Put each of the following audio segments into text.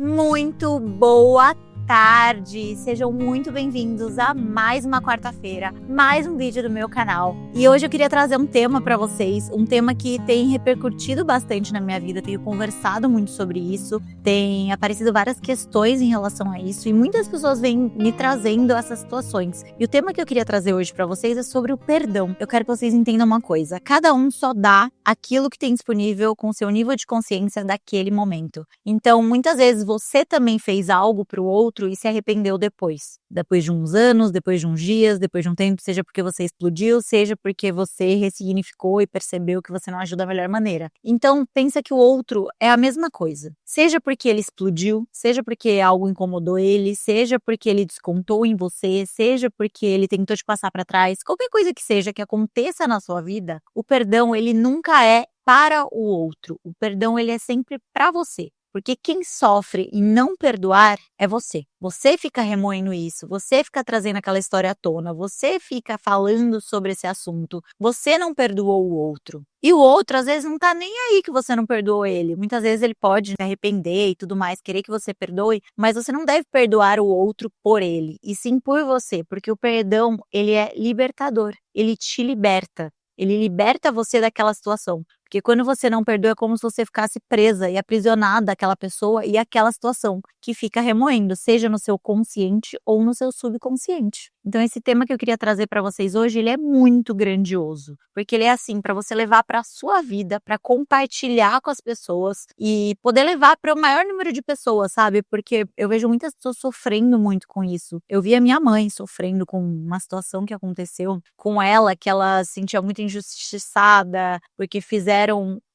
Muito boa tarde! Sejam muito bem-vindos a mais uma quarta-feira, mais um vídeo do meu canal. E hoje eu queria trazer um tema para vocês, um tema que tem repercutido bastante na minha vida, tenho conversado muito sobre isso, tem aparecido várias questões em relação a isso e muitas pessoas vêm me trazendo essas situações. E o tema que eu queria trazer hoje para vocês é sobre o perdão. Eu quero que vocês entendam uma coisa, cada um só dá aquilo que tem disponível com o seu nível de consciência daquele momento. Então, muitas vezes você também fez algo pro outro e se arrependeu depois de uns anos, depois de uns dias, depois de um tempo, seja porque você explodiu, seja porque você ressignificou e percebeu que você não ajuda da melhor maneira. Então, pensa que o outro é a mesma coisa. Seja porque ele explodiu, seja porque algo incomodou ele, seja porque ele descontou em você, seja porque ele tentou te passar para trás, qualquer coisa que seja que aconteça na sua vida, o perdão, ele nunca é para o outro. O perdão, ele é sempre para você. Porque quem sofre em não perdoar é você. Você fica remoendo isso, você fica trazendo aquela história à tona, você fica falando sobre esse assunto, você não perdoou o outro. E o outro, às vezes, não tá nem aí que você não perdoou ele. Muitas vezes ele pode se arrepender e tudo mais, querer que você perdoe, mas você não deve perdoar o outro por ele, e sim por você, porque o perdão, ele é libertador, ele te liberta. Ele liberta você daquela situação. Porque quando você não perdoa é como se você ficasse presa e aprisionada àquela pessoa e àquela situação que fica remoendo, seja no seu consciente ou no seu subconsciente. Então esse tema que eu queria trazer para vocês hoje, ele é muito grandioso, porque ele é assim, para você levar para a sua vida, para compartilhar com as pessoas e poder levar para o maior número de pessoas, sabe? Porque eu vejo muitas pessoas sofrendo muito com isso. Eu vi a minha mãe sofrendo com uma situação que aconteceu com ela, que ela se sentia muito injustiçada, porque fizeram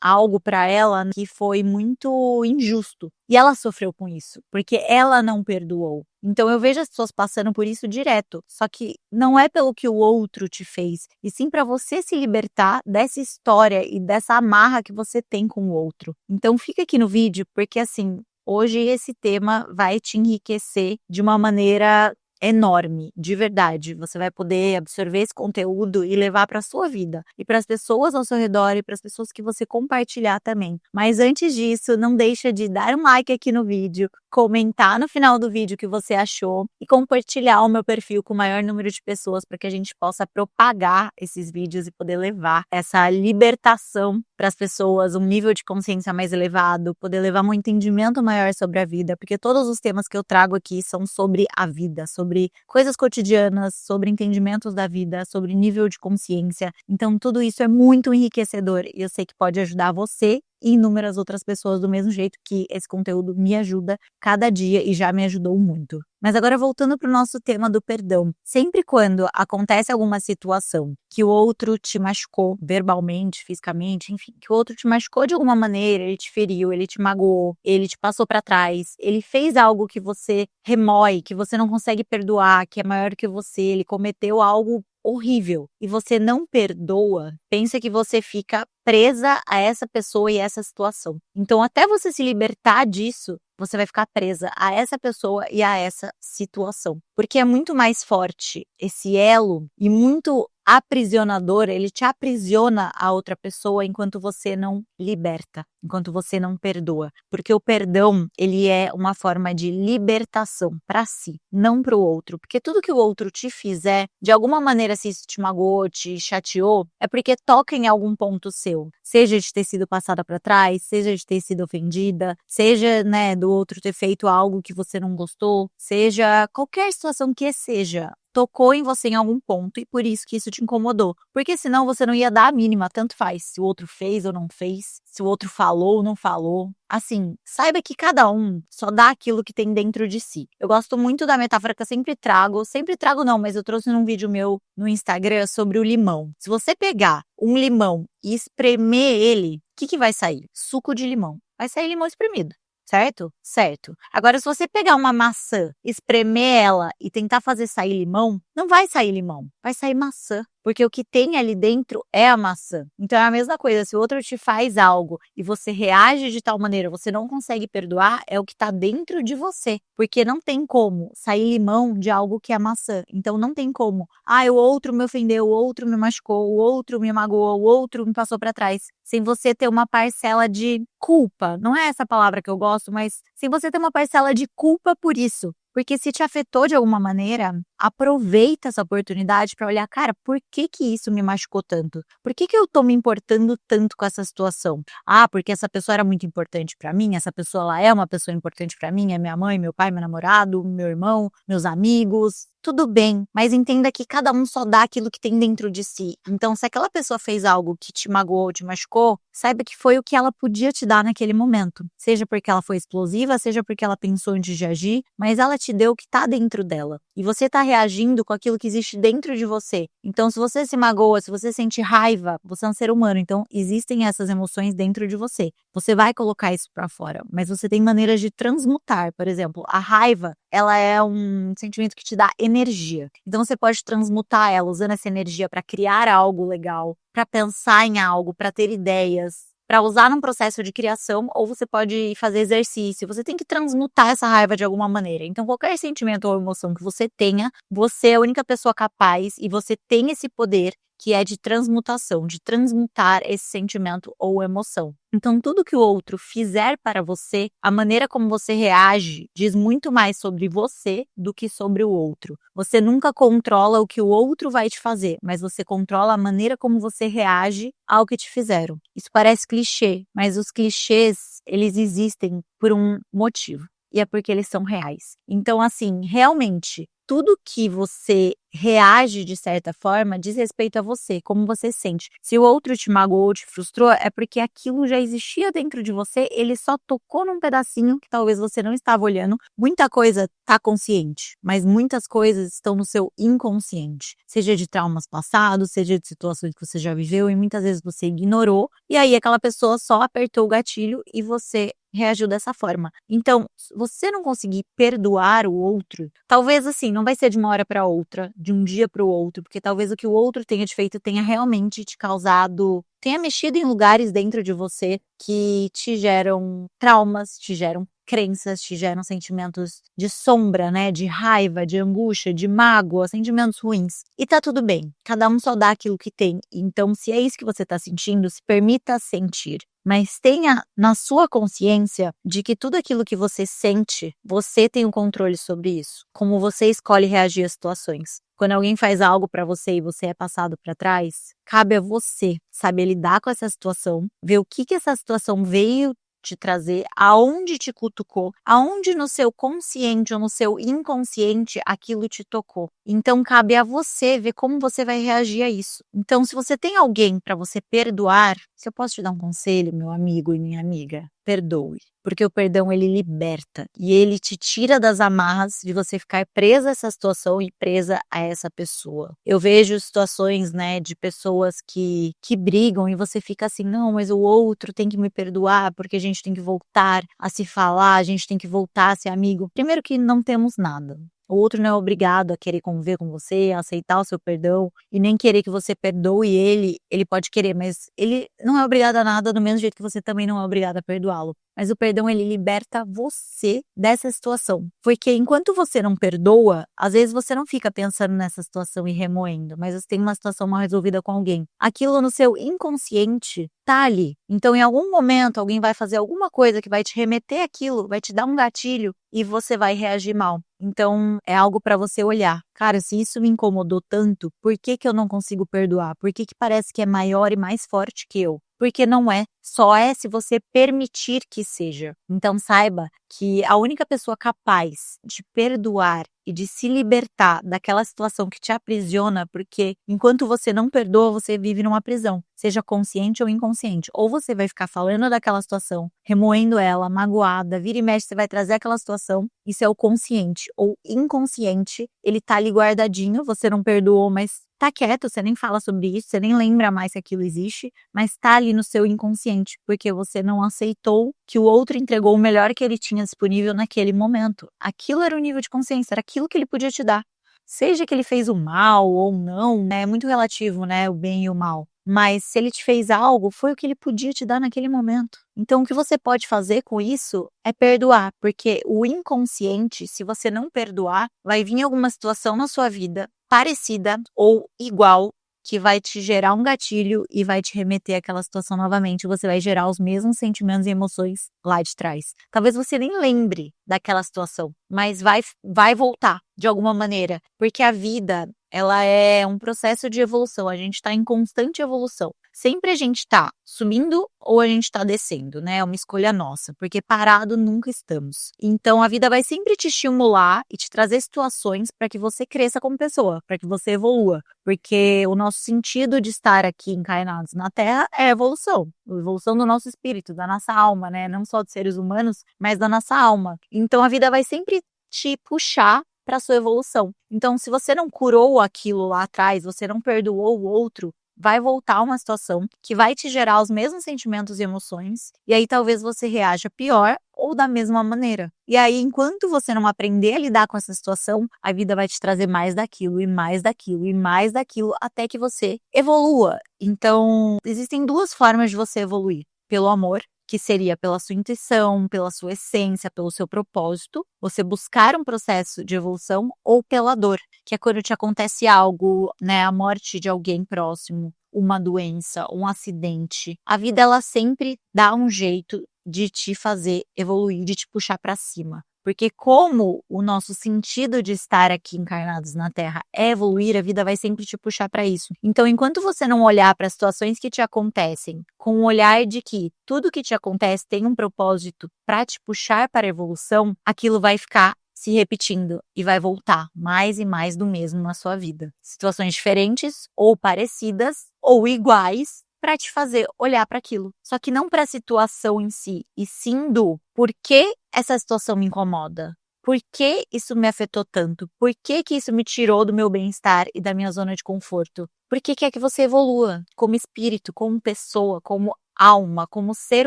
algo para ela que foi muito injusto. E ela sofreu com isso, porque ela não perdoou. Então eu vejo as pessoas passando por isso direto, só que não é pelo que o outro te fez, e sim para você se libertar dessa história e dessa amarra que você tem com o outro. Então fica aqui no vídeo, porque assim, hoje esse tema vai te enriquecer de uma maneira enorme, de verdade. Você vai poder absorver esse conteúdo e levar para sua vida e para as pessoas ao seu redor e para as pessoas que você compartilhar também. Mas antes disso, não deixa de dar um like aqui no vídeo, comentar no final do vídeo o que você achou e compartilhar o meu perfil com o maior número de pessoas para que a gente possa propagar esses vídeos e poder levar essa libertação para as pessoas, um nível de consciência mais elevado, poder levar um entendimento maior sobre a vida, porque todos os temas que eu trago aqui são sobre a vida, sobre coisas cotidianas, sobre entendimentos da vida, sobre nível de consciência. Então tudo isso é muito enriquecedor e eu sei que pode ajudar você e inúmeras outras pessoas do mesmo jeito que esse conteúdo me ajuda cada dia e já me ajudou muito. Mas agora voltando para o nosso tema do perdão. Sempre quando acontece alguma situação que o outro te machucou verbalmente, fisicamente, enfim, que o outro te machucou de alguma maneira, ele te feriu, ele te magoou, ele te passou para trás, ele fez algo que você remói, que você não consegue perdoar, que é maior que você, ele cometeu algo horrível e você não perdoa, pensa que você fica presa a essa pessoa e essa situação. Então, até você se libertar disso, você vai ficar presa a essa pessoa e a essa situação. Porque é muito mais forte esse elo e muito aprisionador, ele te aprisiona a outra pessoa enquanto você não liberta, enquanto você não perdoa. Porque o perdão, ele é uma forma de libertação para si, não para o outro. Porque tudo que o outro te fizer, de alguma maneira, se isso te magoou, te chateou, é porque toca em algum ponto seu. Seja de ter sido passada para trás, seja de ter sido ofendida, seja, né, do outro ter feito algo que você não gostou, seja qualquer situação que seja, tocou em você em algum ponto e por isso que isso te incomodou. Porque senão você não ia dar a mínima, tanto faz se o outro fez ou não fez, se o outro falou ou não falou. Assim, saiba que cada um só dá aquilo que tem dentro de si. Eu gosto muito da metáfora que eu sempre trago não, mas eu trouxe num vídeo meu no Instagram sobre o limão. Se você pegar um limão e espremer ele, o que vai sair? Suco de limão. Vai sair limão espremido. Certo? Certo. Agora, se você pegar uma maçã, espremer ela e tentar fazer sair limão, não vai sair limão, vai sair maçã. porque o que tem ali dentro é a maçã. Então é a mesma coisa, se o outro te faz algo e você reage de tal maneira, você não consegue perdoar, é o que tá dentro de você, porque não tem como sair limão de algo que é maçã. Então não tem como, o outro me ofendeu, o outro me machucou, o outro me magoou, o outro me passou pra trás, sem você ter uma parcela de culpa. Não é essa palavra que eu gosto, mas sem você ter uma parcela de culpa por isso. Porque se te afetou de alguma maneira, aproveita essa oportunidade para olhar, cara, por que que isso me machucou tanto? Por que que eu tô me importando tanto com essa situação? Porque essa pessoa era muito importante para mim, essa pessoa ela é uma pessoa importante para mim, é minha mãe, meu pai, meu namorado, meu irmão, meus amigos. Tudo bem, mas entenda que cada um só dá aquilo que tem dentro de si. Então, se aquela pessoa fez algo que te magoou, te machucou, saiba que foi o que ela podia te dar naquele momento. Seja porque ela foi explosiva, seja porque ela pensou antes de agir, mas ela te deu o que tá dentro dela. E você tá reagindo com aquilo que existe dentro de você. Então, se você se magoa, se você sente raiva, você é um ser humano, então existem essas emoções dentro de você. Você vai colocar isso pra fora, mas você tem maneiras de transmutar. Por exemplo, a raiva, ela é um sentimento que te dá energia. Então você pode transmutar ela usando essa energia para criar algo legal, para pensar em algo, para ter ideias, para usar num processo de criação, ou você pode fazer exercício. Você tem que transmutar essa raiva de alguma maneira. Então qualquer sentimento ou emoção que você tenha, você é a única pessoa capaz e você tem esse poder que é de transmutação, de transmutar esse sentimento ou emoção. Então, tudo que o outro fizer para você, a maneira como você reage, diz muito mais sobre você do que sobre o outro. Você nunca controla o que o outro vai te fazer, mas você controla a maneira como você reage ao que te fizeram. Isso parece clichê, mas os clichês, eles existem por um motivo. E é porque eles são reais. Então, assim, realmente, tudo que você reage de certa forma diz respeito a você, como você sente. Se o outro te magoou ou te frustrou, é porque aquilo já existia dentro de você, ele só tocou num pedacinho que talvez você não estava olhando. Muita coisa tá consciente, mas muitas coisas estão no seu inconsciente. Seja de traumas passados, seja de situações que você já viveu e muitas vezes você ignorou, e aí aquela pessoa só apertou o gatilho e você reagiu dessa forma. Então, se você não conseguir perdoar o outro, talvez assim, não vai ser de uma hora para outra, de um dia para o outro, porque talvez o que o outro tenha te feito tenha realmente te causado, tenha mexido em lugares dentro de você que te geram traumas, te geram crenças, te geram sentimentos de sombra, né, de raiva, de angústia, de mágoa, sentimentos ruins. E tá tudo bem, cada um só dá aquilo que tem. Então, se é isso que você tá sentindo, se permita sentir. Mas tenha na sua consciência de que tudo aquilo que você sente, você tem o controle sobre isso. Como você escolhe reagir às situações. Quando alguém faz algo pra você e você é passado pra trás, cabe a você saber lidar com essa situação, ver o que essa situação veio te trazer, aonde te cutucou, aonde no seu consciente ou no seu inconsciente aquilo te tocou. Então cabe a você ver como você vai reagir a isso. Então, se você tem alguém para você perdoar, se eu posso te dar um conselho, meu amigo e minha amiga, perdoe. Porque o perdão ele liberta e ele te tira das amarras de você ficar presa a essa situação e presa a essa pessoa. Eu vejo situações, né, de pessoas que brigam e você fica assim, não, mas o outro tem que me perdoar porque a gente tem que voltar a se falar, a gente tem que voltar a ser amigo. Primeiro que não temos nada. O outro não é obrigado a querer conviver com você, a aceitar o seu perdão e nem querer que você perdoe ele. Ele pode querer, mas ele não é obrigado a nada do mesmo jeito que você também não é obrigado a perdoá-lo. Mas o perdão, ele liberta você dessa situação. Porque enquanto você não perdoa, às vezes você não fica pensando nessa situação e remoendo, mas você tem uma situação mal resolvida com alguém. Aquilo no seu inconsciente tá ali. Então, em algum momento, alguém vai fazer alguma coisa que vai te remeter aquilo, vai te dar um gatilho e você vai reagir mal. Então, é algo pra você olhar. Cara, se isso me incomodou tanto, por que que eu não consigo perdoar? Por que que parece que é maior e mais forte que eu? Porque não é. Só é se você permitir que seja. Então saiba que a única pessoa capaz de perdoar e de se libertar daquela situação que te aprisiona, porque enquanto você não perdoa, você vive numa prisão, seja consciente ou inconsciente. Ou você vai ficar falando daquela situação, remoendo ela, magoada, vira e mexe, você vai trazer aquela situação, isso é o consciente. Ou inconsciente, ele tá ali guardadinho, você não perdoou, mas tá quieto, você nem fala sobre isso, você nem lembra mais que aquilo existe, mas tá ali no seu inconsciente, porque você não aceitou que o outro entregou o melhor que ele tinha disponível naquele momento. Aquilo era o nível de consciência, era aquilo que ele podia te dar. seja que ele fez o mal ou não, né? É muito relativo, né? O bem e o mal. Mas se ele te fez algo, foi o que ele podia te dar naquele momento. Então, o que você pode fazer com isso é perdoar, porque o inconsciente, se você não perdoar, vai vir alguma situação na sua vida parecida ou igual que vai te gerar um gatilho e vai te remeter àquela situação novamente. Você vai gerar os mesmos sentimentos e emoções lá de trás. Talvez você nem lembre daquela situação, mas vai voltar de alguma maneira, porque a vida, ela é um processo de evolução. A gente está em constante evolução. Sempre a gente está subindo ou a gente está descendo, né? É uma escolha nossa, porque parado nunca estamos. Então a vida vai sempre te estimular e te trazer situações para que você cresça como pessoa, para que você evolua, porque o nosso sentido de estar aqui encarnados na Terra é evolução do nosso espírito, da nossa alma, né? Não só dos seres humanos, mas da nossa alma. Então a vida vai sempre te puxar para sua evolução. Então, se você não curou aquilo lá atrás, você não perdoou o outro, vai voltar uma situação que vai te gerar os mesmos sentimentos e emoções, e aí talvez você reaja pior ou da mesma maneira. E aí, enquanto você não aprender a lidar com essa situação, a vida vai te trazer mais daquilo, e mais daquilo, e mais daquilo, até que você evolua. Então, existem duas formas de você evoluir: pelo amor, que seria pela sua intuição, pela sua essência, pelo seu propósito, você buscar um processo de evolução, ou pela dor, que é quando te acontece algo, né, a morte de alguém próximo, uma doença, um acidente. A vida, ela sempre dá um jeito de te fazer evoluir, de te puxar para cima. Porque como o nosso sentido de estar aqui encarnados na Terra é evoluir, a vida vai sempre te puxar para isso. Então, enquanto você não olhar para as situações que te acontecem com o olhar de que tudo que te acontece tem um propósito para te puxar para a evolução, aquilo vai ficar se repetindo e vai voltar mais e mais do mesmo na sua vida. Situações diferentes ou parecidas ou iguais, para te fazer olhar para aquilo. Só que não para a situação em si, e sim do por que essa situação me incomoda? Por que isso me afetou tanto? Por que que isso me tirou do meu bem-estar e da minha zona de conforto? Por que quer que você evolua como espírito, como pessoa, como alma, como ser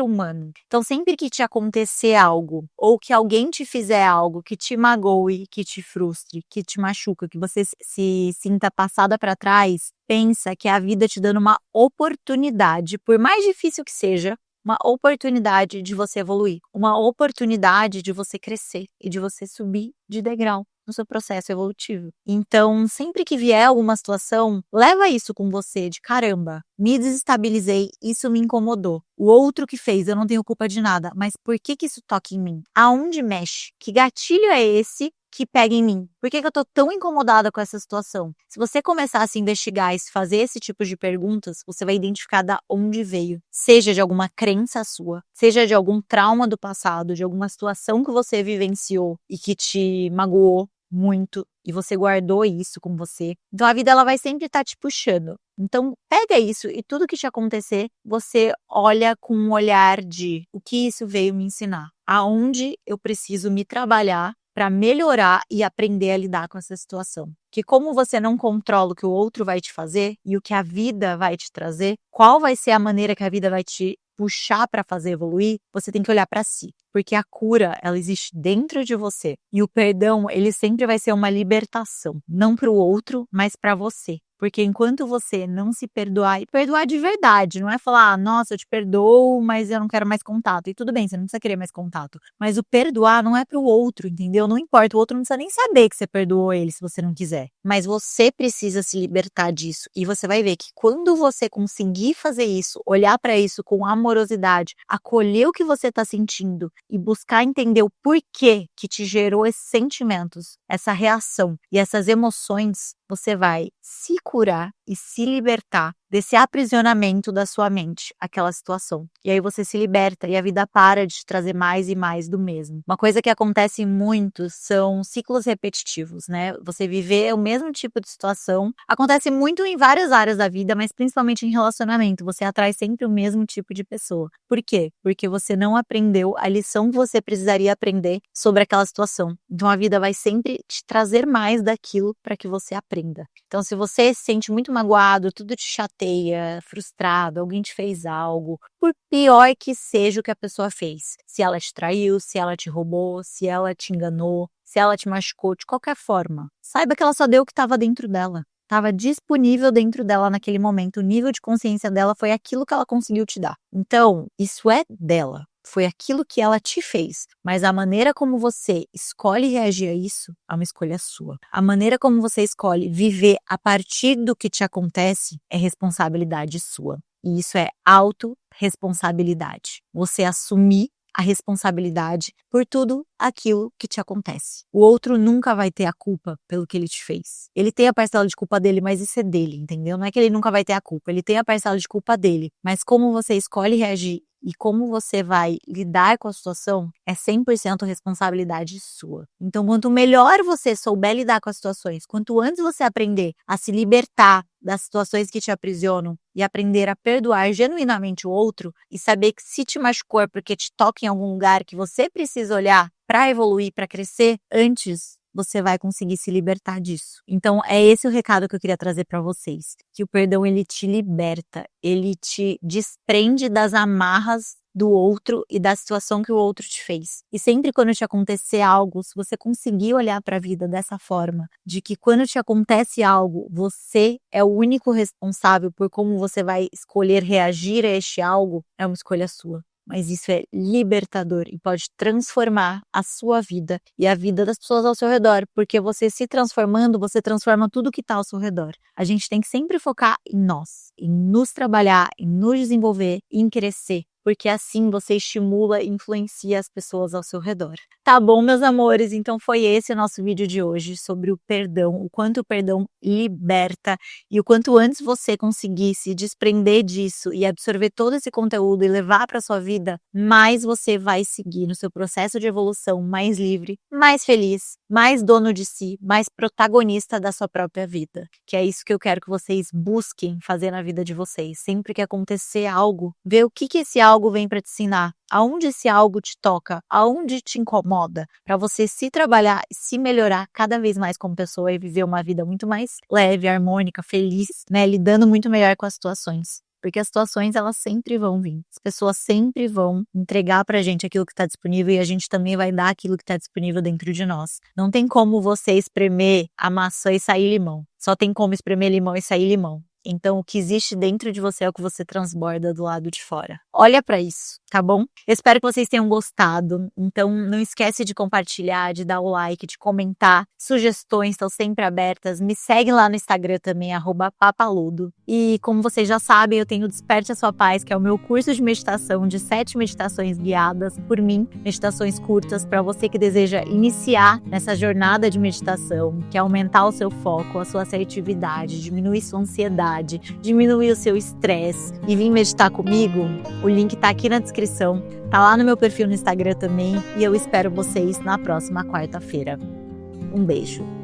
humano? Então, sempre que te acontecer algo, ou que alguém te fizer algo que te magoe, que te frustre, que te machuca, que você se sinta passada para trás, pensa que é a vida te dando uma oportunidade, por mais difícil que seja, uma oportunidade de você evoluir, uma oportunidade de você crescer e de você subir de degrau no seu processo evolutivo. Então, sempre que vier alguma situação, leva isso com você de caramba, me desestabilizei, isso me incomodou. O outro que fez, eu não tenho culpa de nada, mas por que que isso toca em mim? Aonde mexe? Que gatilho é esse que pega em mim? Por que que eu tô tão incomodada com essa situação? Se você começar a se investigar e se fazer esse tipo de perguntas, você vai identificar da onde veio. Seja de alguma crença sua, seja de algum trauma do passado, de alguma situação que você vivenciou e que te magoou muito e você guardou isso com você. Então a vida, ela vai sempre estar te puxando. Então pega isso e tudo que te acontecer, você olha com um olhar de o que isso veio me ensinar, aonde eu preciso me trabalhar para melhorar e aprender a lidar com essa situação. Que como você não controla o que o outro vai te fazer e o que a vida vai te trazer, qual vai ser a maneira que a vida vai te puxar para fazer evoluir, você tem que olhar para si, porque a cura, ela existe dentro de você, e o perdão, ele sempre vai ser uma libertação, não para o outro, mas para você. Porque enquanto você não se perdoar, e perdoar de verdade, não é falar, nossa, eu te perdoo, mas eu não quero mais contato. E tudo bem, você não precisa querer mais contato. Mas o perdoar não é pro outro, entendeu? Não importa, o outro não precisa nem saber que você perdoou ele se você não quiser. Mas você precisa se libertar disso. E você vai ver que quando você conseguir fazer isso, olhar pra isso com amorosidade, acolher o que você tá sentindo e buscar entender o porquê que te gerou esses sentimentos, essa reação e essas emoções, você vai se curar e se libertar desse aprisionamento da sua mente, aquela situação. E aí você se liberta e a vida para de te trazer mais e mais do mesmo. Uma coisa que acontece muito são ciclos repetitivos, né? Você viver o mesmo tipo de situação. Acontece muito em várias áreas da vida, mas principalmente em relacionamento. Você atrai sempre o mesmo tipo de pessoa. Por quê? Porque você não aprendeu a lição que você precisaria aprender sobre aquela situação. Então a vida vai sempre te trazer mais daquilo para que você aprenda. Então se você se sente muito magoado, tudo te chateia, chateia, frustrado, alguém te fez algo, por pior que seja o que a pessoa fez. Se ela te traiu, se ela te roubou, se ela te enganou, se ela te machucou, de qualquer forma. Saiba que ela só deu o que estava dentro dela. Estava disponível dentro dela naquele momento. O nível de consciência dela foi aquilo que ela conseguiu te dar. Então, isso é dela. Foi aquilo que ela te fez. Mas a maneira como você escolhe reagir a isso é uma escolha sua. A maneira como você escolhe viver a partir do que te acontece é responsabilidade sua. E isso é autorresponsabilidade. Você assumir a responsabilidade por tudo aquilo que te acontece. O outro nunca vai ter a culpa pelo que ele te fez. Ele tem a parcela de culpa dele, mas isso é dele, entendeu? Não é que ele nunca vai ter a culpa, ele tem a parcela de culpa dele. Mas como você escolhe reagir e como você vai lidar com a situação é 100% responsabilidade sua. Então, quanto melhor você souber lidar com as situações, quanto antes você aprender a se libertar das situações que te aprisionam e aprender a perdoar genuinamente o outro e saber que se te machucou é porque te toca em algum lugar que você precisa olhar para evoluir, para crescer, antes você vai conseguir se libertar disso. Então, é esse o recado que eu queria trazer para vocês. Que o perdão, ele te liberta, ele te desprende das amarras do outro e da situação que o outro te fez. E sempre quando te acontecer algo, se você conseguir olhar para a vida dessa forma, de que quando te acontece algo, você é o único responsável por como você vai escolher reagir a este algo, é uma escolha sua. Mas isso é libertador e pode transformar a sua vida e a vida das pessoas ao seu redor, porque você se transformando, você transforma tudo que está ao seu redor. A gente tem que sempre focar em nós, em nos trabalhar, em nos desenvolver, em crescer, porque assim você estimula e influencia as pessoas ao seu redor. Tá bom, meus amores? Então foi esse o nosso vídeo de hoje sobre o perdão, o quanto o perdão liberta e o quanto antes você conseguir se desprender disso e absorver todo esse conteúdo e levar para sua vida, mais você vai seguir no seu processo de evolução mais livre, mais feliz, mais dono de si, mais protagonista da sua própria vida. Que é isso que eu quero que vocês busquem fazer na vida de vocês. Sempre que acontecer algo, ver o que esse algo vem para te ensinar. Aonde esse algo te toca, aonde te incomoda, para você se trabalhar e se melhorar cada vez mais como pessoa e viver uma vida muito mais leve, harmônica, feliz, né, lidando muito melhor com as situações. Porque as situações, elas sempre vão vir. As pessoas sempre vão entregar pra gente aquilo que tá disponível e a gente também vai dar aquilo que tá disponível dentro de nós. Não tem como você espremer a maçã e sair limão. Só tem como espremer limão e sair limão. Então, o que existe dentro de você é o que você transborda do lado de fora. Olha pra isso, tá bom? Eu espero que vocês tenham gostado. Então, não esquece de compartilhar, de dar o like, de comentar. Sugestões estão sempre abertas. Me segue lá no Instagram também, @papaludo. E como vocês já sabem, eu tenho o Desperte a Sua Paz, que é o meu curso de meditação de 7 meditações guiadas por mim. Meditações curtas para você que deseja iniciar nessa jornada de meditação, que é aumentar o seu foco, a sua assertividade, diminuir sua ansiedade, diminuir o seu estresse e vir meditar comigo. O link tá aqui na descrição, tá lá no meu perfil no Instagram também e eu espero vocês na próxima quarta-feira. Um beijo!